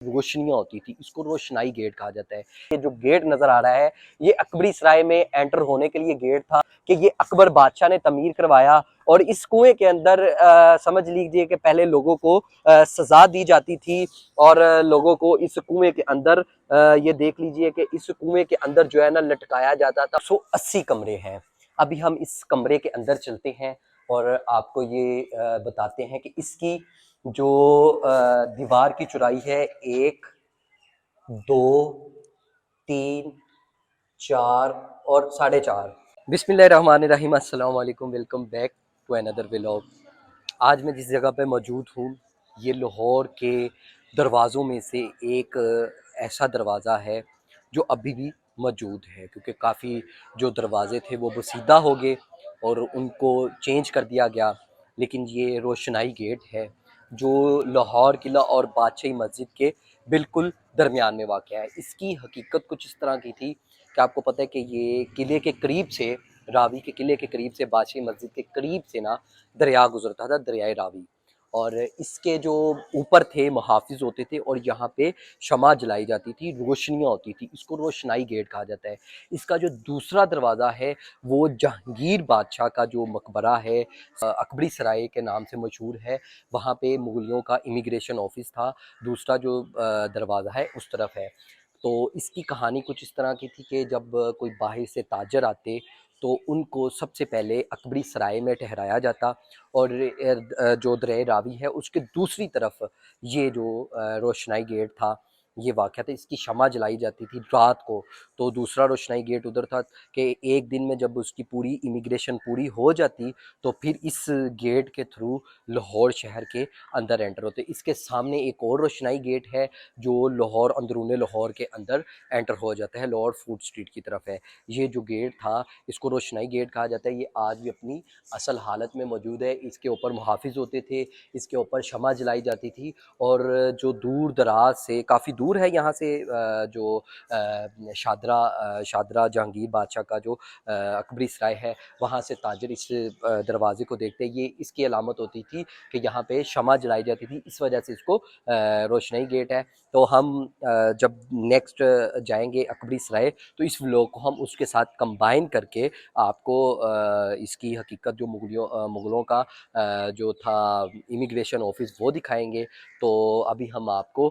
रोशनियां होती थी, इसको रोशनाई गेट कहा जाता है। ये जो गेट नजर आ रहा है ये अकबरी सराय में एंटर होने के लिए गेट था कि ये अकबर बादशाह ने तमीर करवाया। और इस कुएं के अंदर समझ लीजिए कि पहले लोगों को सजा दी जाती थी और लोगों को इस कुएं के अंदर ये देख लीजिए कि इस कुएं के अंदर जो है ना लटकाया जाता था। 180 कमरे हैं। अभी हम इस कमरे के अंदर चलते हैं और आपको ये बताते हैं कि इसकी जो दीवार की चौड़ाई है 1, 2, 3, 4 और 4.5। बिस्मिल्लाहिर्रहमानिर्रहीम, अस्सलाम वालेकुम, welcome back to another vlog. आज मैं जिस जगह पे मौजूद हूँ ये लाहौर के दरवाज़ों में से एक ऐसा दरवाज़ा है जो अभी भी मौजूद है, क्योंकि काफ़ी जो दरवाज़े थे वो बसीदा हो गए और उनको चेंज कर दिया गया। लेकिन ये रोशनाई गेट है जो लाहौर किला और बादशाही मस्जिद के बिल्कुल दरमियान में वाक़या है। इसकी हकीकत कुछ इस तरह की थी कि आपको पता है कि ये किले के करीब से, रावी के किले के करीब से, बादशाही मस्जिद के करीब से ना दरिया गुजरता था, दरियाए रावी। और इसके जो ऊपर थे मुहाफिज होते थे और यहाँ पे शमा जलाई जाती थी, रोशनियाँ होती थी, इसको रोशनाई गेट कहा जाता है। इसका जो दूसरा दरवाज़ा है वो जहांगीर बादशाह का जो मकबरा है अकबरी सराय के नाम से मशहूर है, वहाँ पे मुगलों का इमिग्रेशन ऑफिस था। दूसरा जो दरवाज़ा है उस तरफ है। तो इसकी कहानी कुछ इस तरह की थी कि जब कोई बाहर से ताजर आते तो उनको सबसे पहले अकबरी सराय में ठहराया जाता और जो दरिया रावी है उसके दूसरी तरफ ये जो रोशनाई गेट था ये वाक़या था। इसकी शमा जलाई जाती थी रात को। तो दूसरा रोशनाई गेट उधर था कि एक दिन में जब उसकी पूरी इमिग्रेशन पूरी हो जाती तो फिर इस गेट के थ्रू लाहौर शहर के अंदर एंटर होते। इसके सामने एक और रोशनाई गेट है जो लाहौर, अंदरूनी लाहौर के अंदर एंटर हो जाता है, लाहौर फूड स्ट्रीट की तरफ है। ये जो गेट था इसको रोशनाई गेट कहा जाता है। ये आज भी अपनी असल हालत में मौजूद है। इसके ऊपर मुहाफिज होते थे, इसके ऊपर शमा जलाई जाती थी और जो दूर दराज से, काफ़ी दूर है यहाँ से, जो शादरा जहांगीर बादशाह का जो अकबरी सराय है वहाँ से ताजर इस दरवाज़े को देखते। ये इसकी अलामत होती थी कि यहाँ पे शमा जलाई जाती थी, इस वजह से इसको रोशनाई गेट है। तो हम जब नेक्स्ट जाएंगे अकबरी सराय तो इस व्लॉग को हम उसके साथ कंबाइन करके आपको इसकी हकीकत जो मुग़लों का जो था इमिग्रेशन ऑफिस वो दिखाएंगे। तो अभी हम आपको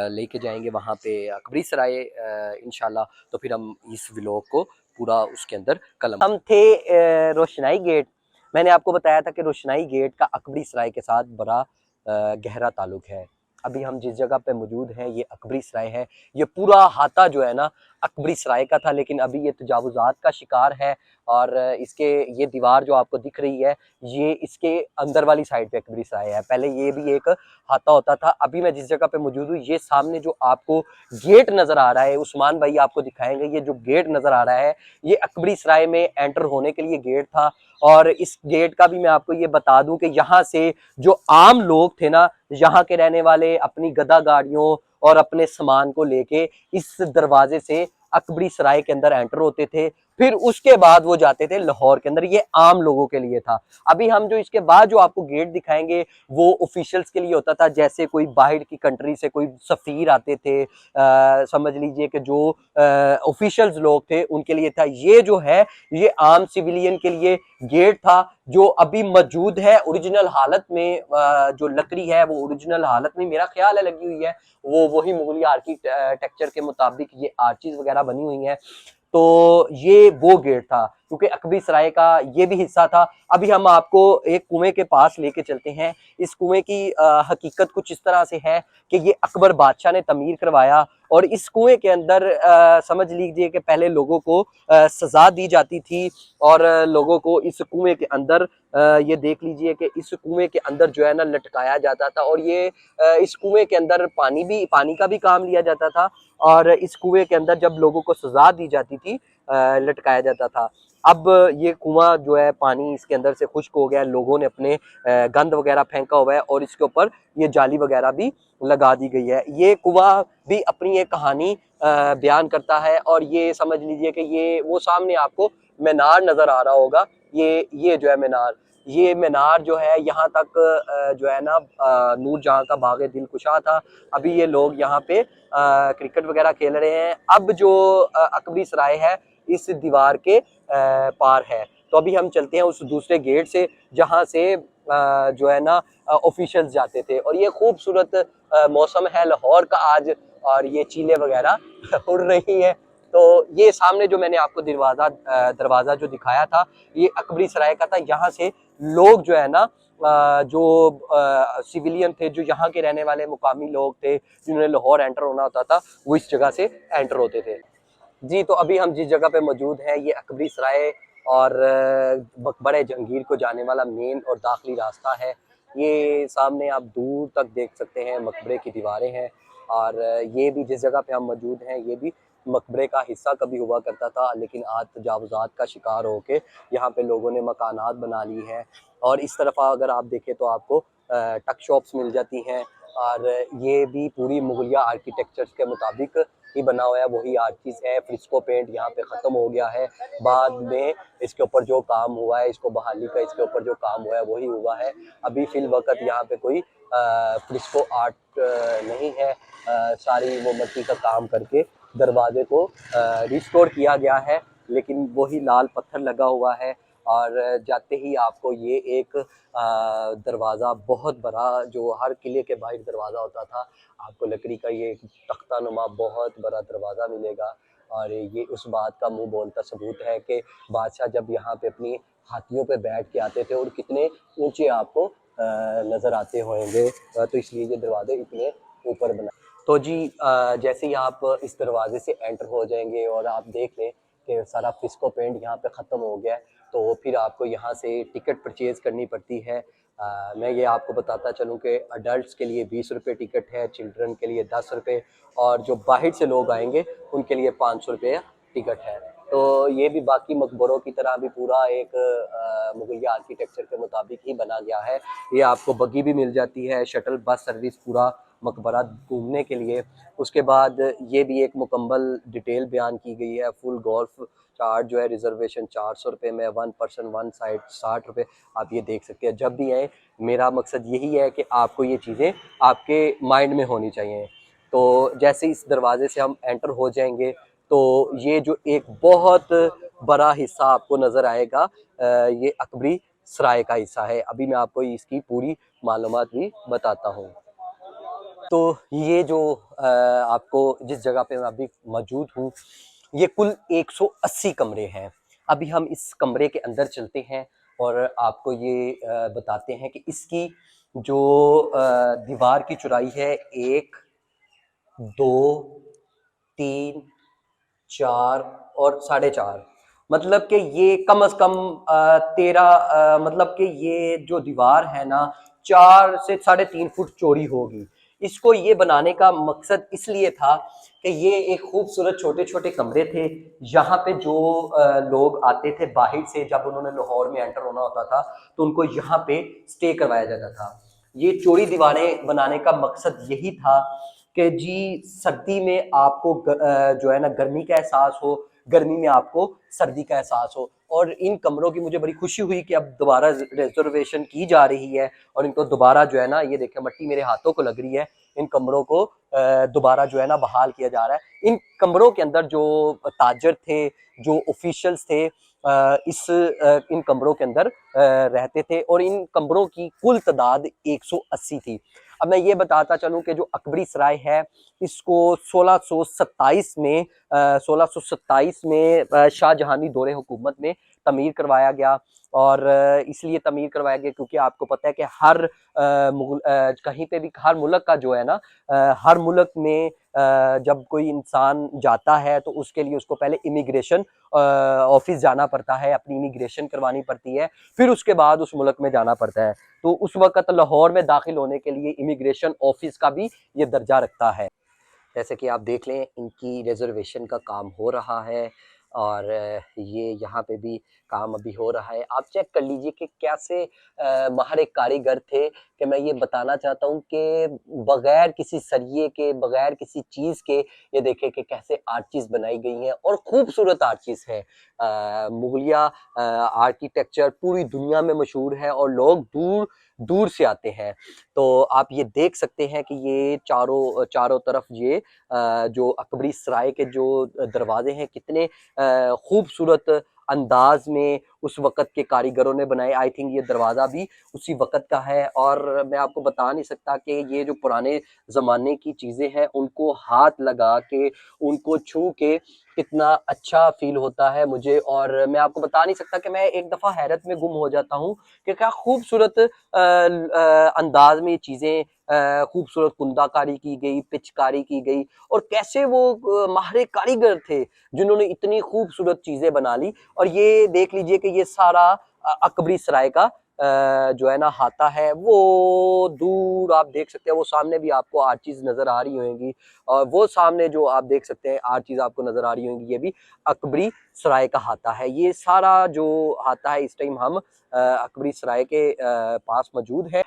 लेके जाएंगे वहाँ पे अकबरी सराय इंशाल्लाह। तो फिर हम इस व्लॉग को पूरा उसके अंदर कलम हम थे रोशनाई गेट। मैंने आपको बताया था कि रोशनाई गेट का अकबरी सराय के साथ बड़ा गहरा ताल्लुक है। अभी हम जिस जगह पे मौजूद हैं ये अकबरी सराय है। ये पूरा हाता जो है ना अकबरी सराय का था, लेकिन अभी ये तजावुज़ात का शिकार है और इसके ये दीवार जो आपको दिख रही है ये इसके अंदर वाली साइड पे अकबरी सराय है। पहले ये भी एक हाता होता था। अभी मैं जिस जगह पे मौजूद हूँ ये सामने जो आपको गेट नज़र आ रहा है, उस्मान भाई आपको दिखाएंगे, ये जो गेट नज़र आ रहा है ये अकबरी सराय में एंटर होने के लिए गेट था। और इस गेट का भी मैं आपको ये बता दूं कि यहाँ से जो आम लोग थे ना, यहाँ के रहने वाले, अपनी गदा गाड़ियों और अपने सामान को लेके इस दरवाजे से अकबरी सराय के अंदर एंटर होते थे, फिर उसके बाद वो जाते थे लाहौर के अंदर। ये आम लोगों के लिए था। अभी हम जो इसके बाद जो आपको गेट दिखाएंगे वो ऑफिशियल्स के लिए होता था, जैसे कोई बाहर की कंट्री से कोई सफ़ीर आते थे, समझ लीजिए कि जो ऑफिशियल्स लोग थे उनके लिए था। ये जो है ये आम सिविलियन के लिए गेट था जो अभी मौजूद है ओरिजिनल हालत में। जो लकड़ी है वो ओरिजिनल हालत में मेरा ख्याल है लगी हुई है, वो वही मुगली आर्किटेक्चर के मुताबिक ये आर्चीज वगैरह बनी हुई हैं। तो ये वो गेट था क्योंकि अकबरी सराय का ये भी हिस्सा था। अभी हम आपको एक कुएं के पास लेके चलते हैं। इस कुएं की हकीकत कुछ इस तरह से है कि ये अकबर बादशाह ने तमीर करवाया और इस कुएं के अंदर समझ लीजिए कि पहले लोगों को सजा दी जाती थी और लोगों को इस कुएं के अंदर ये देख लीजिए कि इस कुएं के अंदर जो है ना लटकाया जाता था। और ये इस कुएं के अंदर पानी का भी काम लिया जाता था और इस कुएं के अंदर जब लोगों को सजा दी जाती थी लटकाया जाता था। अब ये कुआं जो है पानी इसके अंदर से खुश्क हो गया, लोगों ने अपने गंद वगैरह फेंका हुआ है और इसके ऊपर ये जाली वगैरह भी लगा दी गई है। ये कुआं भी अपनी एक कहानी बयान करता है और ये समझ लीजिए कि ये वो सामने आपको मीनार नजर आ रहा होगा, ये जो है मीनार, ये मीनार जो है यहाँ तक जो है ना नूर जहाँ का बाग दिलकुशा था। अभी ये लोग यहाँ पे क्रिकेट वगैरह खेल रहे हैं। अब जो अकबरी सराय है इस दीवार के पार है। तो अभी हम चलते हैं उस दूसरे गेट से जहाँ से जो है ना ऑफिशियल्स जाते थे। और ये खूबसूरत मौसम है लाहौर का आज, और ये चीलें वगैरह उड़ रही हैं। तो ये सामने जो मैंने आपको दरवाजा जो दिखाया था ये अकबरी सराय का था। यहाँ से लोग जो है ना जो सिविलियन थे, जो यहाँ के रहने वाले मुकामी लोग थे जिन्होंने लाहौर एंटर होना होता था, वो इस जगह से एंटर होते थे। जी, तो अभी हम जिस जगह पे मौजूद हैं ये अकबरी सराय और मकबरे जहांगीर को जाने वाला मेन और दाखिली रास्ता है। ये सामने आप दूर तक देख सकते हैं मकबरे की दीवारें हैं। और ये भी जिस जगह पे हम मौजूद हैं ये भी मकबरे का हिस्सा कभी हुआ करता था, लेकिन आज तजावुज़ात का शिकार होके यहाँ पे लोगों ने मकानात बना ली हैं। और इस तरफ अगर आप देखें तो आपको टक शॉप्स मिल जाती हैं। और ये भी पूरी मुगलिया आर्किटेक्चर्स के मुताबिक ही बना हुआ है, वही आर्चिस है। फ्रिस्को पेंट यहाँ पे ख़त्म हो गया है, बाद में इसके ऊपर जो काम हुआ है, इसको बहाली का इसके ऊपर जो काम हुआ है वही हुआ है। अभी फिल वक्त यहाँ पे कोई फ्रिस्को आर्ट नहीं है। सारी वो मिट्टी का काम करके दरवाजे को रिस्टोर किया गया है, लेकिन वही लाल पत्थर लगा हुआ है। और जाते ही आपको ये एक दरवाज़ा बहुत बड़ा, जो हर किले के बाहर दरवाज़ा होता था, आपको लकड़ी का ये तख्ता नुमा बहुत बड़ा दरवाज़ा मिलेगा। और ये उस बात का मुंह बोलता सबूत है कि बादशाह जब यहाँ पे अपनी हाथियों पे बैठ के आते थे और कितने ऊंचे आपको नज़र आते होंगे, तो इसलिए ये दरवाजे इतने ऊपर बना। तो जी जैसे ही आप इस दरवाजे से एंटर हो जाएंगे और आप देख लें कि सारा फिस्को पेंट यहाँ पे ख़त्म हो गया है, तो फिर आपको यहाँ से टिकट परचेज़ करनी पड़ती है। मैं ये आपको बताता चलूँ कि अडल्ट्स के लिए 20 रुपये टिकट है, चिल्ड्रन के लिए 10 रुपये, और जो बाहर से लोग आएंगे उनके लिए 500 रुपये टिकट है। तो ये भी बाकी मकबरों की तरह भी पूरा एक मुगलिया आर्किटेक्चर के मुताबिक ही बना गया है। ये आपको बग्गी भी मिल जाती है, शटल बस सर्विस पूरा मकबरा घूमने के लिए। उसके बाद ये भी एक मुकम्मल डिटेल बयान की गई है। फुल गोल्फ चार्ट जो है रिजर्वेशन 400 रुपये में, 1 पर्सन 1 साइड 60 रुपये। आप ये देख सकते हैं। जब भी आए मेरा मकसद यही है कि आपको ये चीज़ें आपके माइंड में होनी चाहिए। तो जैसे इस दरवाजे से हम एंटर हो जाएंगे तो ये जो एक बहुत बड़ा हिस्सा आपको नज़र आएगा, ये अकबरी सराय का हिस्सा है। अभी मैं आपको इसकी पूरी मालूमात भी बताता हूँ। तो ये जो आपको जिस जगह पे मैं अभी मौजूद हूँ, ये कुल 180 कमरे हैं। अभी हम इस कमरे के अंदर चलते हैं और आपको ये बताते हैं कि इसकी जो दीवार की चौड़ाई है 1, 2, 3, 4 और 4.5, मतलब कि ये कम से कम 13, मतलब कि ये जो दीवार है ना 4 से 3.5 फुट चौड़ी होगी। इसको ये बनाने का मकसद इसलिए था कि ये एक खूबसूरत छोटे छोटे कमरे थे। यहाँ पे जो लोग आते थे बाहर से, जब उन्होंने लाहौर में एंटर होना होता था तो उनको यहाँ पे स्टे करवाया जाता था। ये चौड़ी दीवारें बनाने का मकसद यही था कि जी सर्दी में आपको जो है ना गर्मी का एहसास हो, गर्मी में आपको सर्दी का एहसास हो। और इन कमरों की मुझे बड़ी खुशी हुई कि अब दोबारा रिजर्वेशन की जा रही है और इनको दोबारा जो है ना, ये देखें मट्टी मेरे हाथों को लग रही है, इन कमरों को दोबारा जो है ना बहाल किया जा रहा है। इन कमरों के अंदर जो ताजर थे, जो ऑफिशियल्स थे, इन कमरों के अंदर रहते थे और इन कमरों की कुल तादाद 180 थी। अब मैं ये बताता चलूं कि जो अकबरी सराय है इसको 1627 में शाहजहानी दौरे हुकूमत में तमीर करवाया गया। और इसलिए तमीर करवाया गया क्योंकि आपको पता है कि हर कहीं पे भी हर मुल्क का जो है ना, हर मुल्क में जब कोई इंसान जाता है तो उसके लिए उसको पहले इमिग्रेशन ऑफिस जाना पड़ता है, अपनी इमिग्रेशन करवानी पड़ती है, फिर उसके बाद उस मुल्क में जाना पड़ता है। तो उस वक्त लाहौर में दाखिल होने के लिए इमिग्रेशन ऑफिस का भी ये दर्जा रखता है। जैसे कि आप देख लें इनकी रिजर्वेशन का काम हो रहा है। और ये यहाँ पे भी काम अभी हो रहा है। आप चेक कर लीजिए कि कैसे माहिर कारीगर थे, कि मैं ये बताना चाहता हूँ कि बगैर किसी सरिये के, बगैर किसी चीज़ के, ये देखें कि कैसे आर्चीज़ बनाई गई हैं और खूबसूरत आर्चीज़ है। मुगलिया आर्किटेक्चर पूरी दुनिया में मशहूर है और लोग दूर दूर से आते हैं। तो आप ये देख सकते हैं कि ये चारों चारों तरफ ये जो अकबरी सराय के जो दरवाजे हैं, कितने खूबसूरत अंदाज में उस वक़्त के कारीगरों ने बनाए। आई थिंक ये दरवाज़ा भी उसी वक़्त का है और मैं आपको बता नहीं सकता कि ये जो पुराने ज़माने की चीज़ें हैं, उनको हाथ लगा के, उनको छू के कितना अच्छा फ़ील होता है मुझे। और मैं आपको बता नहीं सकता कि मैं एक दफ़ा हैरत में गुम हो जाता हूँ कि क्या खूबसूरत अंदाज में ये चीज़ें, खूबसूरत कुंदाकारी की गई, पिचकारी की गई और कैसे वो माहिर कारीगर थे जिन्होंने इतनी खूबसूरत चीज़ें बना ली। और ये देख लीजिए कि ये सारा अकबरी सराय का जो है ना हाता है, वो दूर आप देख सकते हैं। वो सामने भी आपको आर्चीज़ नज़र आ रही होंगी और वो सामने जो आप देख सकते हैं आर्चीज़ आपको नज़र आ रही होंगी, ये भी अकबरी सराय का हाता है। ये सारा जो हाता है इस टाइम हम अकबरी सराय के पास मौजूद है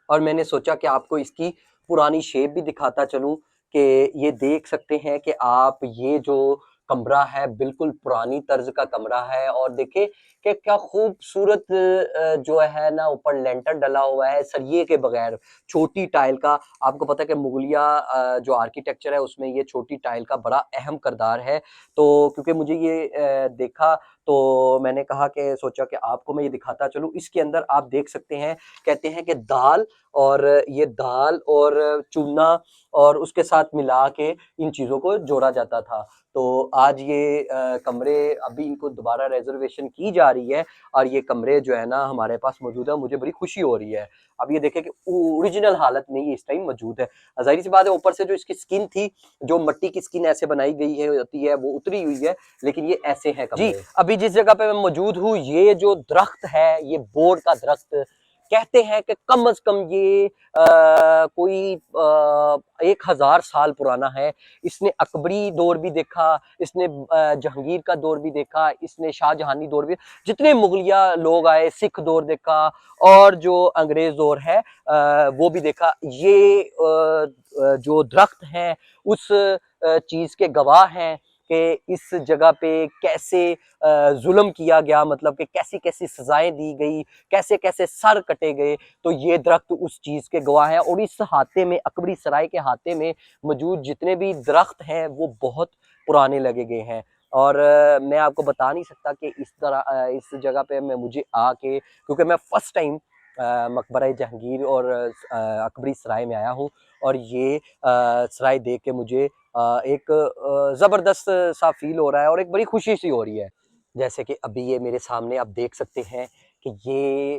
और मैंने सोचा कि आपको इसकी पुरानी शेप भी दिखाता चलूं कि ये देख सकते हैं कि आप ये जो कमरा है बिल्कुल पुरानी तर्ज का कमरा है। और देखिए कि क्या खूबसूरत जो है ना ऊपर लेंटर डला हुआ है सरिये के बगैर, छोटी टाइल का। आपको पता है कि मुगलिया जो आर्किटेक्चर है उसमें ये छोटी टाइल का बड़ा अहम किरदार है। तो क्योंकि मुझे ये देखा तो मैंने कहा कि सोचा कि आपको मैं ये दिखाता चलूं। इसके अंदर आप देख सकते हैं, कहते हैं कि दाल, और ये दाल और चूना और उसके साथ मिला के इन चीज़ों को जोड़ा जाता था। तो आज ये कमरे अभी इनको दोबारा रिज़र्वेशन की जा रही है और ये कमरे जो है ना हमारे पास मौजूद है। मुझे बड़ी खुशी हो रही है। अब ये देखें कि ओरिजिनल हालत में ये इस टाइम मौजूद है। ज़ाहिर-सी बात है ऊपर से जो इसकी स्किन थी, जो मिट्टी की स्किन ऐसे बनाई गई है होती है, वो उतरी हुई है, लेकिन ये ऐसे हैं कमरे। जी, अभी जिस जगह पे मैं मौजूद हूँ, ये जो दरख्त है, ये बोर्ड का दरख्त, कहते हैं कि कम से कम ये कोई 1000 साल पुराना है। इसने अकबरी दौर भी देखा, इसने जहांगीर का दौर भी देखा, इसने शाहजहानी दौर भी, जितने मुगलिया लोग आए, सिख दौर देखा और जो अंग्रेज दौर है वो भी देखा। ये जो दरख्त हैं उस चीज़ के गवाह हैं कि इस जगह पे कैसे जुल्म किया गया, मतलब कि कैसी-कैसी सजाएं दी गई, कैसे-कैसे सर कटे गए। तो ये दरख्त उस चीज़ के गवाह हैं और इस हाते में, अकबरी सराय के हाते में मौजूद जितने भी दरख्त हैं वो बहुत पुराने लगे गए हैं। और मैं आपको बता नहीं सकता कि इस तरह इस जगह पे मैं मुझे आके, क्योंकि मैं फर्स्ट टाइम मकबरा जहांगीर और अकबरी सराय में आया हूँ और ये सराय देख के मुझे एक ज़बरदस्त सा फील हो रहा है और एक बड़ी खुशी सी हो रही है। जैसे कि अभी ये मेरे सामने आप देख सकते हैं कि ये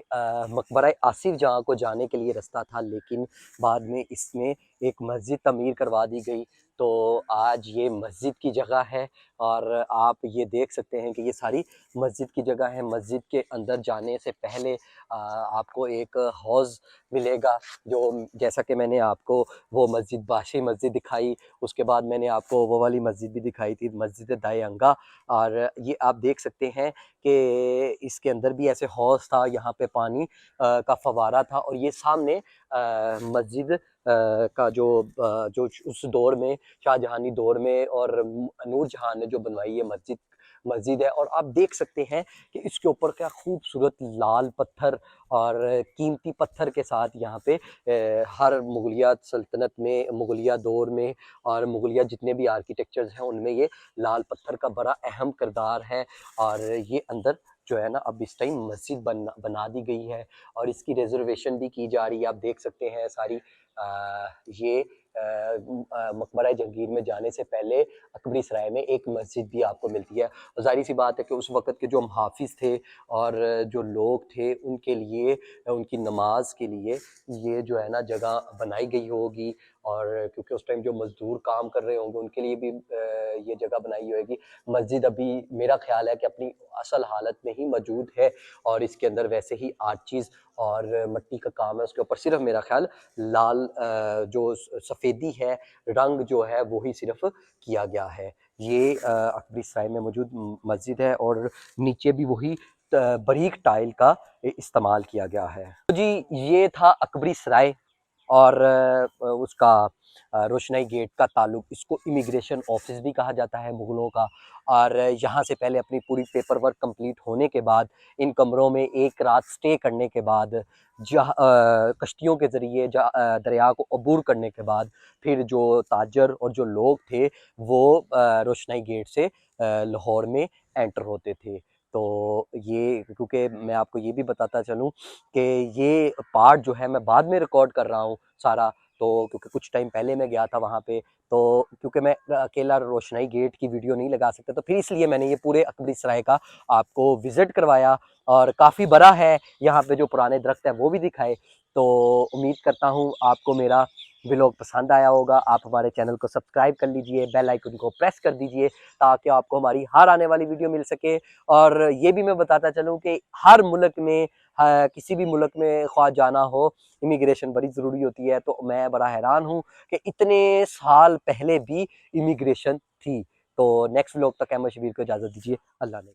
मकबरा आसिफ जहाँ को जाने के लिए रास्ता था, लेकिन बाद में इसमें एक मस्जिद तमीर करवा दी गई। तो आज ये मस्जिद की जगह है और आप ये देख सकते हैं कि ये सारी मस्जिद की जगह है। मस्जिद के अंदर जाने से पहले आपको एक हौज़ मिलेगा, जो जैसा कि मैंने आपको वो मस्जिद बादशाही मस्जिद दिखाई, उसके बाद मैंने आपको वो वाली मस्जिद भी दिखाई थी, मस्जिद दाए अंगा। और ये आप देख सकते हैं कि इसके अंदर भी ऐसे हौज़ था, यहाँ पे पानी का फव्वारा था और ये सामने मस्जिद का जो उस दौर में, शाहजहानी दौर में और नूरजहाँ ने जो बनवाई है मस्जिद मस्जिद है। और आप देख सकते हैं कि इसके ऊपर क्या खूबसूरत लाल पत्थर और कीमती पत्थर के साथ यहाँ पे हर मुगलिया सल्तनत में, मुगलिया दौर में और मुगलिया जितने भी आर्किटेक्चर्स हैं उनमें ये लाल पत्थर का बड़ा अहम किरदार है। और ये अंदर जो है ना अब इस टाइम मस्जिद बना दी गई है और इसकी रिजर्वेशन भी की जा रही है। आप देख सकते हैं सारी ये मकबरा जहांगीर में जाने से पहले अकबरी सराय में एक मस्जिद भी आपको मिलती है। और ज़ाहिर सी बात है कि उस वक़्त के जो मुहाफ़िज़ थे और जो लोग थे उनके लिए, उनकी नमाज के लिए ये जो है ना जगह बनाई गई होगी। और क्योंकि उस टाइम जो मजदूर काम कर रहे होंगे उनके लिए भी ये जगह बनाई होगी। मस्जिद अभी मेरा ख्याल है कि अपनी असल हालत में ही मौजूद है और इसके अंदर वैसे ही आर्चीज़ और मिट्टी का काम है, उसके ऊपर सिर्फ मेरा ख्याल लाल जो सफ़ेदी है, रंग जो है वो ही सिर्फ किया गया है। ये अकबरी सराय में मौजूद मस्जिद है और नीचे भी वही बारीक टाइल का इस्तेमाल किया गया है। तो जी ये था अकबरी सराय और उसका रोशनाई गेट का ताल्लुक। इसको इमिग्रेशन ऑफिस भी कहा जाता है मुग़लों का। और यहाँ से पहले अपनी पूरी पेपर वर्क कंप्लीट होने के बाद इन कमरों में एक रात स्टे करने के बाद कश्तियों के ज़रिए दरिया को अबूर करने के बाद फिर जो ताजर और जो लोग थे वो रोशनाई गेट से लाहौर में एंटर होते थे। तो ये क्योंकि मैं आपको ये भी बताता चलूँ कि ये पार्ट जो है मैं बाद में रिकॉर्ड कर रहा हूँ सारा, तो क्योंकि कुछ टाइम पहले मैं गया था वहाँ पे, तो क्योंकि मैं अकेला रोशनाई गेट की वीडियो नहीं लगा सकता, तो फिर इसलिए मैंने ये पूरे अकबरी सराय का आपको विज़िट करवाया और काफ़ी बड़ा है, यहाँ पे जो पुराने दरख्त हैं वो भी दिखाए। तो उम्मीद करता हूँ आपको मेरा व्लॉग पसंद आया होगा। आप हमारे चैनल को सब्सक्राइब कर लीजिए, बेल आइकन को प्रेस कर दीजिए ताकि आपको हमारी हर आने वाली वीडियो मिल सके। और ये भी मैं बताता चलूँ कि हर मुल्क में किसी भी मुल्क में ख्वाह जाना हो, इमिग्रेशन बड़ी ज़रूरी होती है। तो मैं बड़ा हैरान हूँ कि इतने साल पहले भी इमिग्रेशन थी। तो नेक्स्ट व्लॉग तक अहमद शबीर को इजाज़त दीजिए। अल्लाह ने